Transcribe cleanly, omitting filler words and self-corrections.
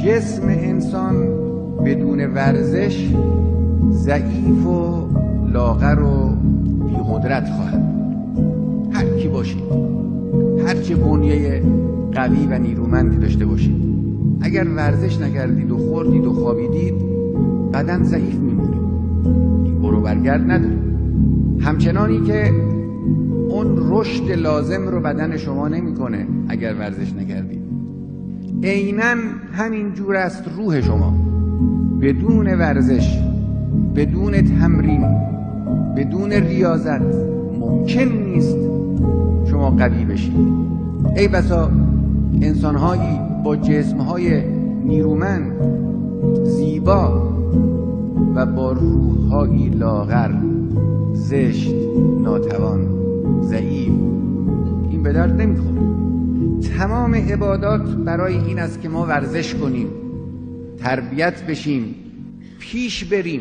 جسم انسان بدون ورزش ضعیف و لاغر و بی‌قدرت خواهد. هر کی باشید، هر چه بنیه قوی و نیرومندی داشته باشید، اگر ورزش نکردید و خوردید و خوابیدید، بدن ضعیف میمونید، برو برگرد ندارید. همچنانی که اون رشد لازم رو بدن شما نمیکنه اگر ورزش نکردید. عیناً همین جور است روح شما. بدون ورزش، بدون تمرین، بدون ریاضت ممکن نیست شما قوی بشید. ای بسا انسان‌هایی با جسم‌های نیرومند، زیبا و با روح‌هایی لاغر، زشت، ناتوان، ضعیف، این به درد نمیخوره. تمام عبادات برای این است که ما ورزش کنیم، تربیت بشیم، پیش بریم.